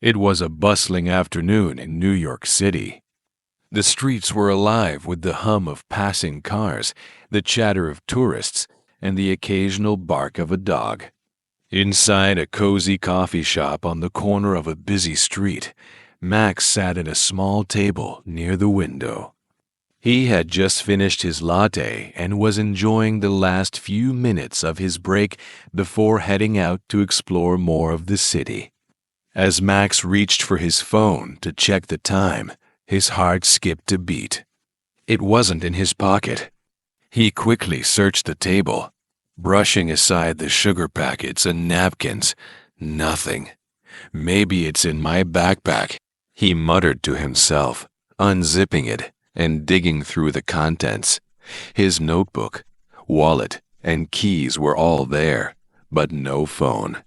It was a bustling afternoon in New York City. The streets were alive with the hum of passing cars, the chatter of tourists, and the occasional bark of a dog. Inside a cozy coffee shop on the corner of a busy street, Max sat at a small table near the window. He had just finished his latte and was enjoying the last few minutes of his break before heading out to explore more of the city. As Max reached for his phone to check the time, his heart skipped a beat. It wasn't in his pocket. He quickly searched the table, brushing aside the sugar packets and napkins. Nothing. Maybe it's in my backpack, he muttered to himself, unzipping it and digging through the contents. His notebook, wallet, and keys were all there, but no phone.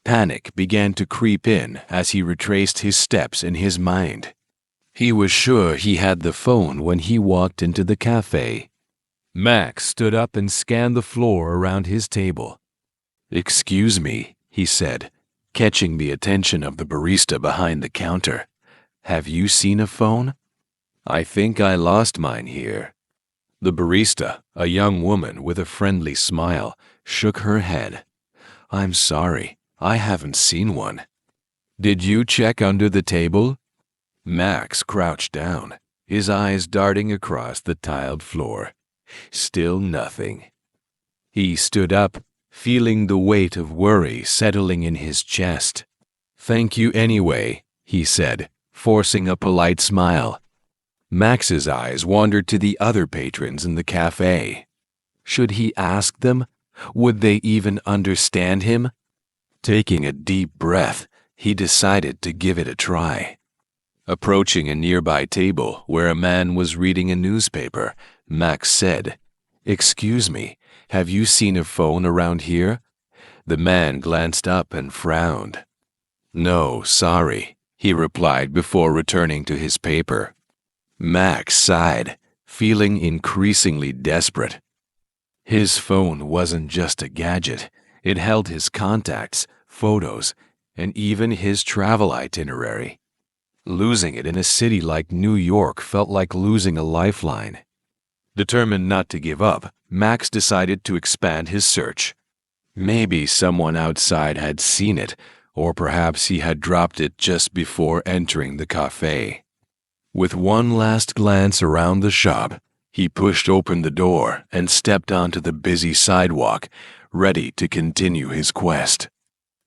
Panic began to creep in as he retraced his steps in his mind. He was sure he had the phone when he walked into the cafe. Max stood up and scanned the floor around his table. "Excuse me," he said, catching the attention of the barista behind the counter. "Have you seen a phone?" "I think I lost mine here." The barista, a young woman with a friendly smile, shook her head. "I'm sorry, I haven't seen one." "Did you check under the table?" Max crouched down, his eyes darting across the tiled floor. Still nothing. He stood up, feeling the weight of worry settling in his chest. "Thank you anyway," he said, forcing a polite smile. Max's eyes wandered to the other patrons in the cafe. Should he ask them? Would they even understand him? Taking a deep breath, he decided to give it a try. Approaching a nearby table where a man was reading a newspaper, Max said, "Excuse me, have you seen a phone around here?" The man glanced up and frowned. "No, sorry," he replied before returning to his paper. Max sighed, feeling increasingly desperate. His phone wasn't just a gadget. It held his contacts, photos, and even his travel itinerary. Losing it in a city like New York felt like losing a lifeline. Determined not to give up, Max decided to expand his search. Maybe someone outside had seen it, or perhaps he had dropped it just before entering the cafe. With one last glance around the shop, he pushed open the door and stepped onto the busy sidewalk, ready to continue his quest.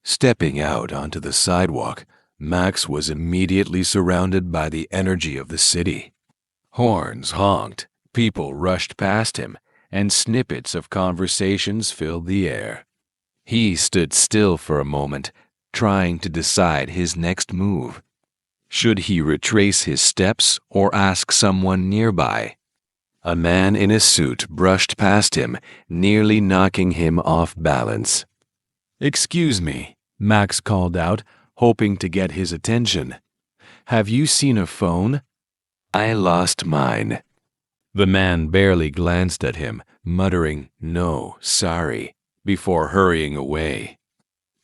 Stepping out onto the sidewalk, Max was immediately surrounded by the energy of the city. Horns honked, people rushed past him, and snippets of conversations filled the air. He stood still for a moment, trying to decide his next move. Should he retrace his steps or ask someone nearby? A man in a suit brushed past him, nearly knocking him off balance. "Excuse me," Max called out, hoping to get his attention. "Have you seen a phone?" "I lost mine." The man barely glanced at him, muttering, "No, sorry," before hurrying away.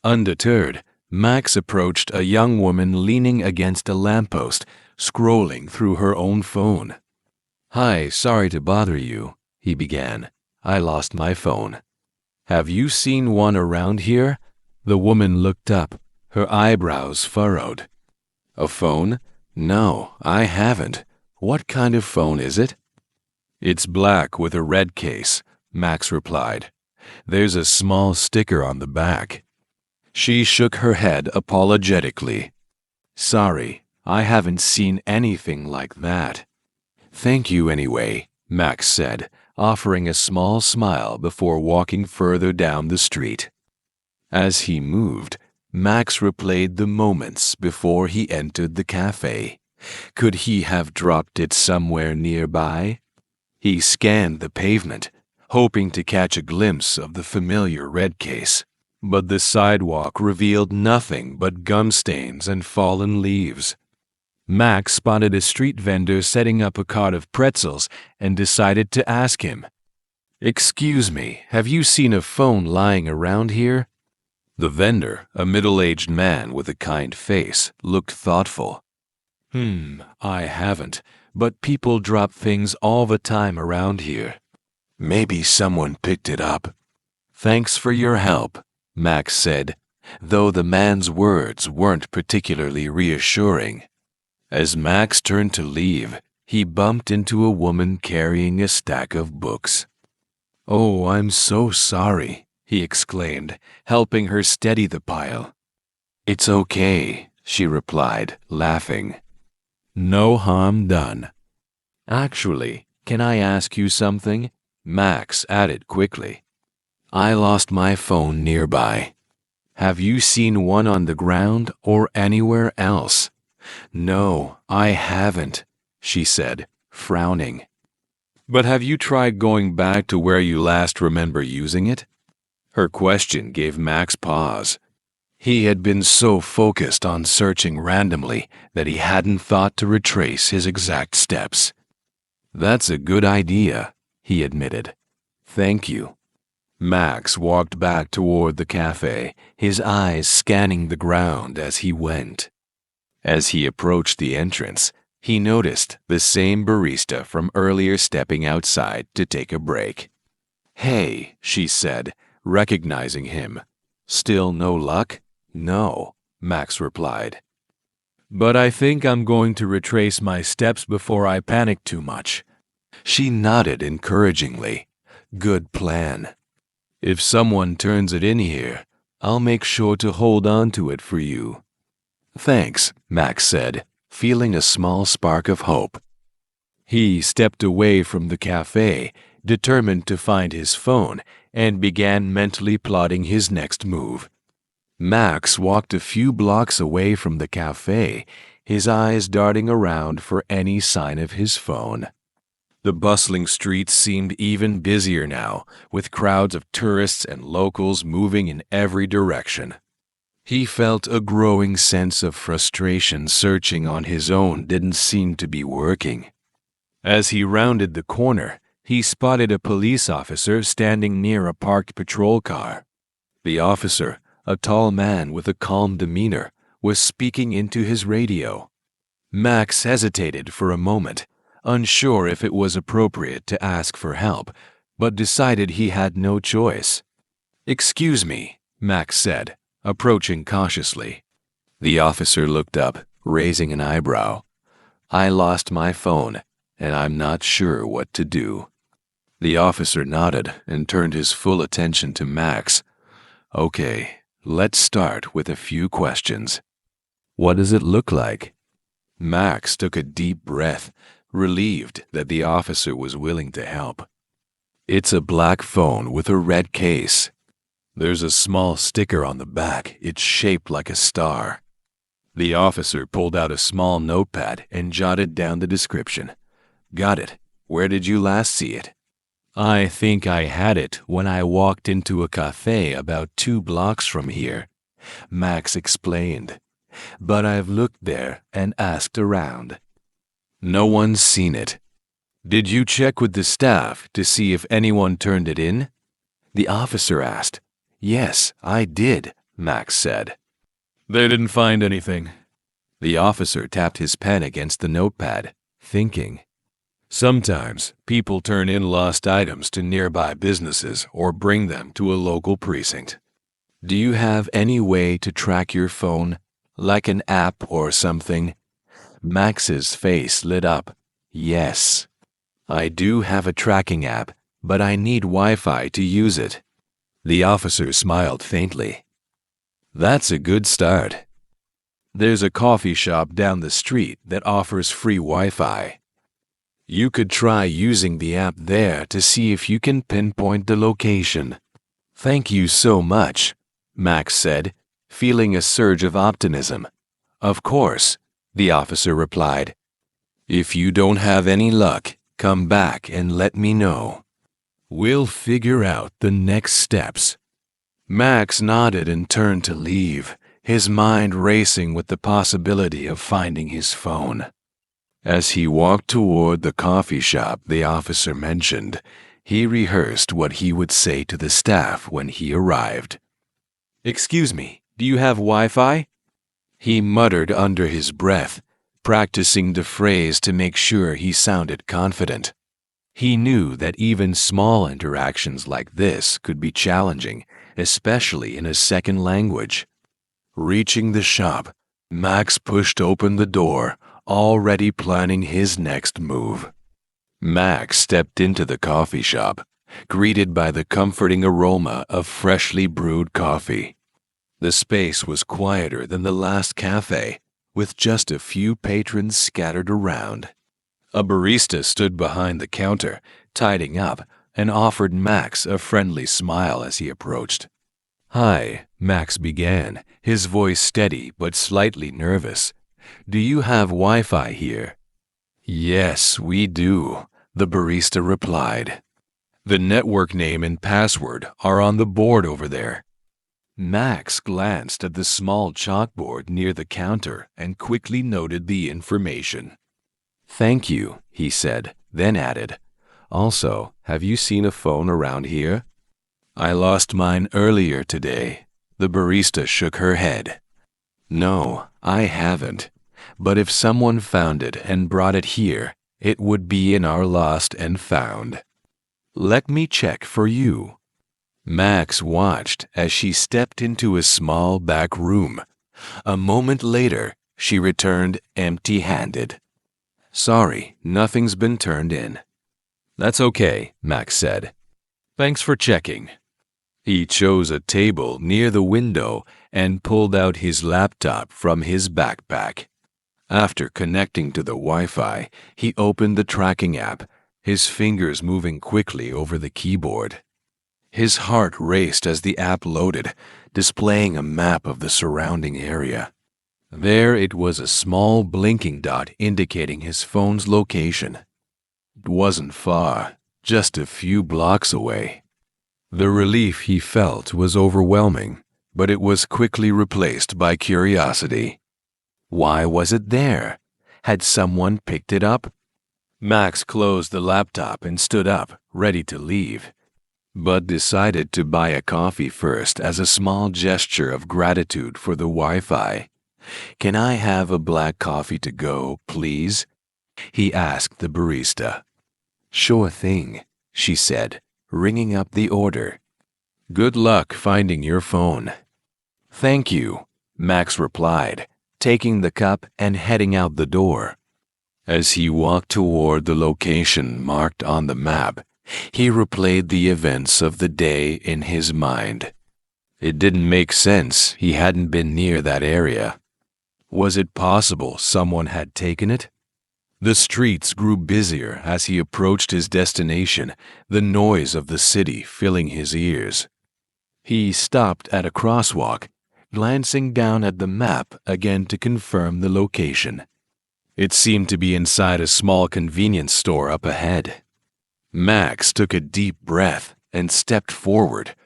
Undeterred, Max approached a young woman leaning against a lamppost, scrolling through her own phone. "Hi, sorry to bother you," he began. "I lost my phone." "Have you seen one around here?" The woman looked up, her eyebrows furrowed. "A phone? No, I haven't. What kind of phone is it?" "It's black with a red case," Max replied. "There's a small sticker on the back." She shook her head apologetically. "Sorry, I haven't seen anything like that." "Thank you anyway," Max said, offering a small smile before walking further down the street. As he moved, Max replayed the moments before he entered the cafe. Could he have dropped it somewhere nearby? He scanned the pavement, hoping to catch a glimpse of the familiar red case. But the sidewalk revealed nothing but gum stains and fallen leaves. Max spotted a street vendor setting up a cart of pretzels and decided to ask him, "Excuse me, have you seen a phone lying around here?" The vendor, a middle-aged man with a kind face, looked thoughtful. I haven't, but people drop things all the time around here. Maybe someone picked it up. Thanks for your help, Max said, though the man's words weren't particularly reassuring. As Max turned to leave, he bumped into a woman carrying a stack of books. "Oh, I'm so sorry," he exclaimed, helping her steady the pile. "It's okay," she replied, laughing. "No harm done." "Actually, can I ask you something?" Max added quickly. "I lost my phone nearby. Have you seen one on the ground or anywhere else?" "No, I haven't," she said, frowning. "But have you tried going back to where you last remember using it?" Her question gave Max pause. He had been so focused on searching randomly that he hadn't thought to retrace his exact steps. "That's a good idea," he admitted. "Thank you." Max walked back toward the cafe, his eyes scanning the ground as he went. As he approached the entrance, he noticed the same barista from earlier stepping outside to take a break. "Hey," she said, recognizing him. "Still no luck?" "No," Max replied. "But I think I'm going to retrace my steps before I panic too much." She nodded encouragingly. "Good plan. If someone turns it in here, I'll make sure to hold on to it for you." "Thanks," Max said, feeling a small spark of hope. He stepped away from the cafe, determined to find his phone, and began mentally plotting his next move. Max walked a few blocks away from the cafe, his eyes darting around for any sign of his phone. The bustling streets seemed even busier now, with crowds of tourists and locals moving in every direction. He felt a growing sense of frustration. Searching on his own didn't seem to be working. As he rounded the corner, he spotted a police officer standing near a parked patrol car. The officer, a tall man with a calm demeanor, was speaking into his radio. Max hesitated for a moment, unsure if it was appropriate to ask for help, but decided he had no choice. "Excuse me," Max said, approaching cautiously. The officer looked up, raising an eyebrow. "I lost my phone, and I'm not sure what to do." The officer nodded and turned his full attention to Max. "Okay, let's start with a few questions. What does it look like?" Max took a deep breath, relieved that the officer was willing to help. "It's a black phone with a red case. There's a small sticker on the back. It's shaped like a star." The officer pulled out a small notepad and jotted down the description. "Got it. Where did you last see it?" "I think I had it when I walked into a cafe about 2 blocks from here," Max explained. "But I've looked there and asked around. No one's seen it. Did you check with the staff to see if anyone turned it in?" The officer asked. "Yes, I did," Max said. "They didn't find anything." The officer tapped his pen against the notepad, thinking. "Sometimes people turn in lost items to nearby businesses or bring them to a local precinct. Do you have any way to track your phone, like an app or something?" Max's face lit up. "Yes. I do have a tracking app, but I need Wi-Fi to use it." The officer smiled faintly. "That's a good start. There's a coffee shop down the street that offers free Wi-Fi. You could try using the app there to see if you can pinpoint the location." "Thank you so much," Max said, feeling a surge of optimism. "Of course," the officer replied. "If you don't have any luck, come back and let me know. We'll figure out the next steps." Max nodded and turned to leave, his mind racing with the possibility of finding his phone. As he walked toward the coffee shop the officer mentioned, he rehearsed what he would say to the staff when he arrived. "Excuse me, do you have Wi-Fi?" He muttered under his breath, practicing the phrase to make sure he sounded confident. He knew that even small interactions like this could be challenging, especially in a second language. Reaching the shop, Max pushed open the door, already planning his next move. Max stepped into the coffee shop, greeted by the comforting aroma of freshly brewed coffee. The space was quieter than the last cafe, with just a few patrons scattered around. A barista stood behind the counter, tidying up, and offered Max a friendly smile as he approached. "Hi," Max began, his voice steady but slightly nervous. "Do you have Wi-Fi here?" "Yes, we do," the barista replied. "The network name and password are on the board over there." Max glanced at the small chalkboard near the counter and quickly noted the information. "Thank you," he said, then added, "Also, have you seen a phone around here?" "I lost mine earlier today." The barista shook her head. "No, I haven't. But if someone found it and brought it here, it would be in our lost and found." "Let me check for you." Max watched as she stepped into a small back room. A moment later, she returned empty-handed. "Sorry, nothing's been turned in." "That's okay," Max said. "Thanks for checking." He chose a table near the window and pulled out his laptop from his backpack. After connecting to the Wi-Fi, he opened the tracking app, his fingers moving quickly over the keyboard. His heart raced as the app loaded, displaying a map of the surrounding area. There it was, a small blinking dot indicating his phone's location. It wasn't far, just a few blocks away. The relief he felt was overwhelming, but it was quickly replaced by curiosity. Why was it there? Had someone picked it up? Max closed the laptop and stood up, ready to leave, but decided to buy a coffee first as a small gesture of gratitude for the Wi-Fi. "Can I have a black coffee to go, please?" he asked the barista. "Sure thing," she said, ringing up the order. "Good luck finding your phone." "Thank you," Max replied, taking the cup and heading out the door. As he walked toward the location marked on the map, he replayed the events of the day in his mind. It didn't make sense he hadn't been near that area. Was it possible someone had taken it? The streets grew busier as he approached his destination, the noise of the city filling his ears. He stopped at a crosswalk, glancing down at the map again to confirm the location. It seemed to be inside a small convenience store up ahead. Max took a deep breath and stepped forward,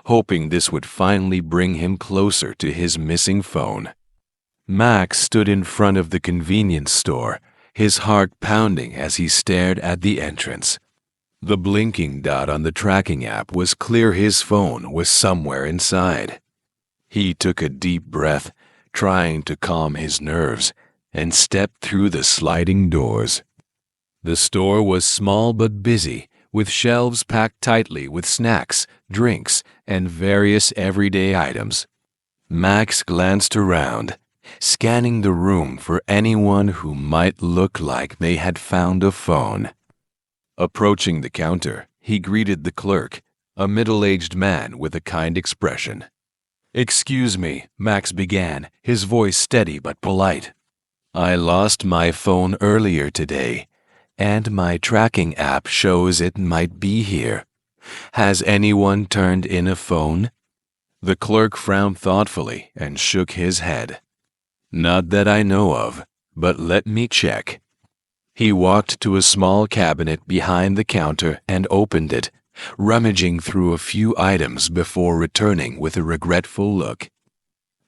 hoping this would finally bring him closer to his missing phone. Max stood in front of the convenience store, his heart pounding as he stared at the entrance. The blinking dot on the tracking app was clear his phone was somewhere inside. He took a deep breath, trying to calm his nerves, and stepped through the sliding doors. The store was small but busy, with shelves packed tightly with snacks, drinks, and various everyday items. Max glanced around, scanning the room for anyone who might look like they had found a phone. Approaching the counter, he greeted the clerk, a middle-aged man with a kind expression. "Excuse me," Max began, his voice steady but polite. "I lost my phone earlier today, and my tracking app shows it might be here. Has anyone turned in a phone?" The clerk frowned thoughtfully and shook his head. "Not that I know of, but let me check." He walked to a small cabinet behind the counter and opened it, rummaging through a few items before returning with a regretful look.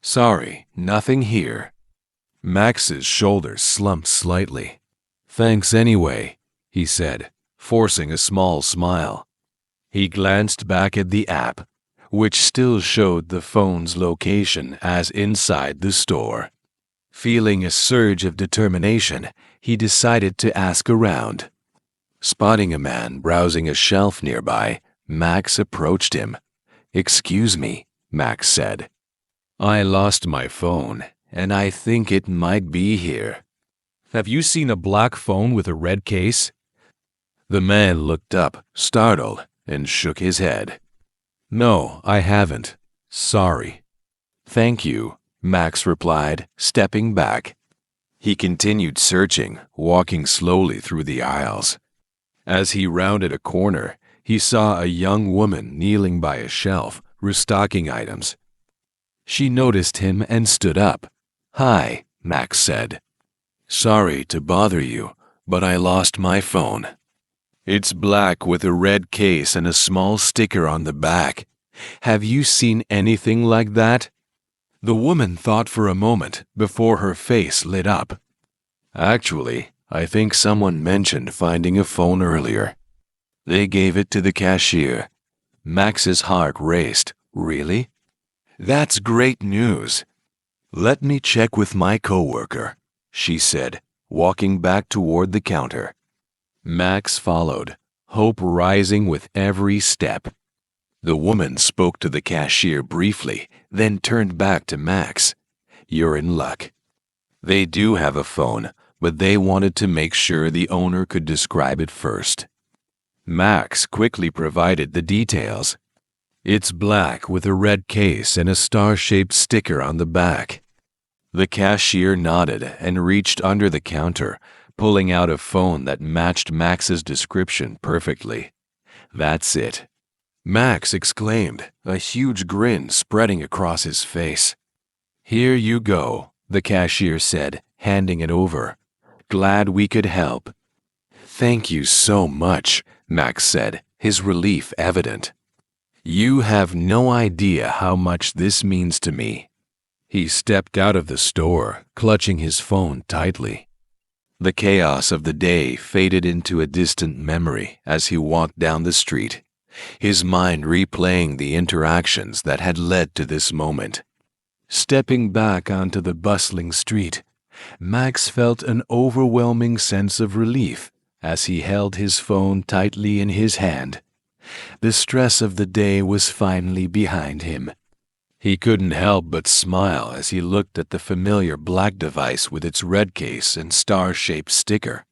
"Sorry, nothing here." Max's shoulders slumped slightly. "Thanks anyway," he said, forcing a small smile. He glanced back at the app. which still showed the phone's location as inside the store. Feeling a surge of determination, he decided to ask around. Spotting a man browsing a shelf nearby, Max approached him. "Excuse me," Max said. "I lost my phone, and I think it might be here." "Have you seen a black phone with a red case?" The man looked up, startled, and shook his head. "No, I haven't. Sorry." "Thank you," Max replied, stepping back. He continued searching, walking slowly through the aisles. As he rounded a corner, he saw a young woman kneeling by a shelf, restocking items. She noticed him and stood up. "Hi," Max said. "Sorry to bother you, but I lost my phone. It's black with a red case and a small sticker on the back. Have you seen anything like that?" The woman thought for a moment before her face lit up. "Actually, I think someone mentioned finding a phone earlier. They gave it to the cashier." Max's heart raced. "Really? That's great news. Let me check with my coworker," she said, walking back toward the counter. Max followed, hope rising with every step. The woman spoke to the cashier briefly, then turned back to Max. "You're in luck. They do have a phone, but they wanted to make sure the owner could describe it first." Max quickly provided the details. "It's black with a red case and a star-shaped sticker on the back." The cashier nodded and reached under the counter, pulling out a phone that matched Max's description perfectly. "That's it," Max exclaimed, a huge grin spreading across his face. "Here you go," the cashier said, handing it over. "Glad we could help." "Thank you so much," Max said, his relief evident. "You have no idea how much this means to me." He stepped out of the store, clutching his phone tightly. The chaos of the day faded into a distant memory as he walked down the street, his mind replaying the interactions that had led to this moment. Stepping back onto the bustling street, Max felt an overwhelming sense of relief as he held his phone tightly in his hand. The stress of the day was finally behind him. He couldn't help but smile as he looked at the familiar black device with its red case and star-shaped sticker.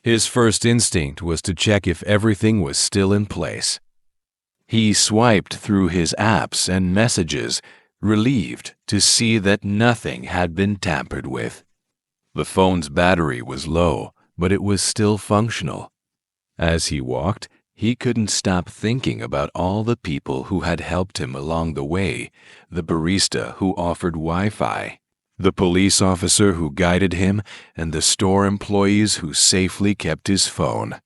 His first instinct was to check if everything was still in place. He swiped through his apps and messages, relieved to see that nothing had been tampered with. The phone's battery was low, but it was still functional. As he walked, he couldn't stop thinking about all the people who had helped him along the way, the barista who offered Wi-Fi, the police officer who guided him, and the store employees who safely kept his phone.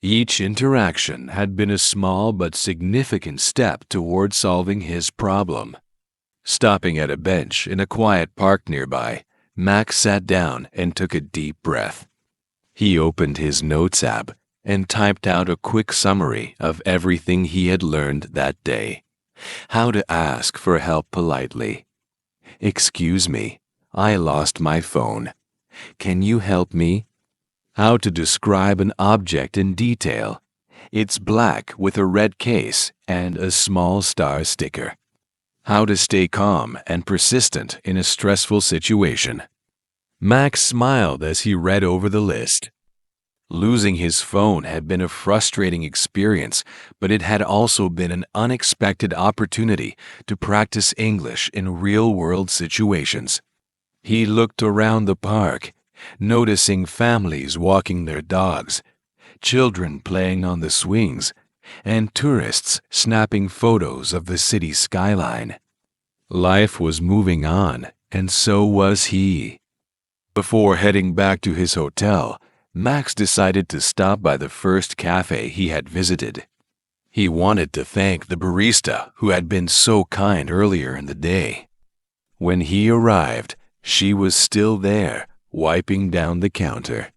Each interaction had been a small but significant step toward solving his problem. Stopping at a bench in a quiet park nearby, Max sat down and took a deep breath. He opened his notes app and typed out a quick summary of everything he had learned that day. How to ask for help politely. "Excuse me, I lost my phone. Can you help me?" How to describe an object in detail. "It's black with a red case and a small star sticker." How to stay calm and persistent in a stressful situation. Max smiled as he read over the list. Losing his phone had been a frustrating experience, but it had also been an unexpected opportunity to practice English in real-world situations. He looked around the park, noticing families walking their dogs, children playing on the swings, and tourists snapping photos of the city skyline. Life was moving on, and so was he. Before heading back to his hotel, Max decided to stop by the first cafe he had visited. He wanted to thank the barista who had been so kind earlier in the day. When he arrived, she was still there, wiping down the counter.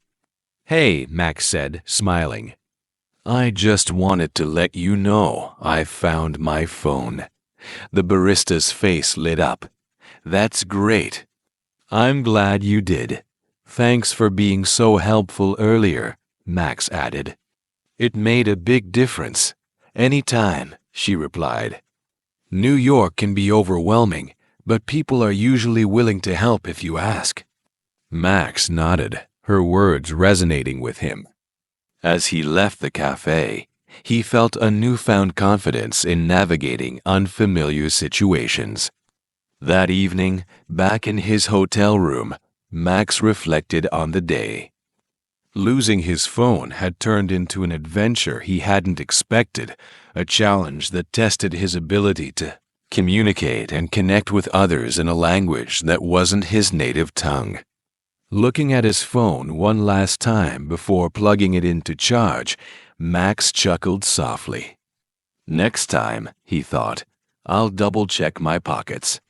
"Hey," Max said, smiling. "I just wanted to let you know I found my phone. The barista's face lit up. "That's great. I'm glad you did. Thanks for being so helpful earlier," Max added. "It made a big difference." "Anytime," she replied. "New York can be overwhelming, but people are usually willing to help if you ask." Max nodded, her words resonating with him. As he left the cafe, he felt a newfound confidence in navigating unfamiliar situations. That evening, back in his hotel room, Max reflected on the day. Losing his phone had turned into an adventure he hadn't expected, a challenge that tested his ability to communicate and connect with others in a language that wasn't his native tongue. Looking at his phone one last time before plugging it in to charge, Max chuckled softly. "Next time," he thought, "I'll double-check my pockets."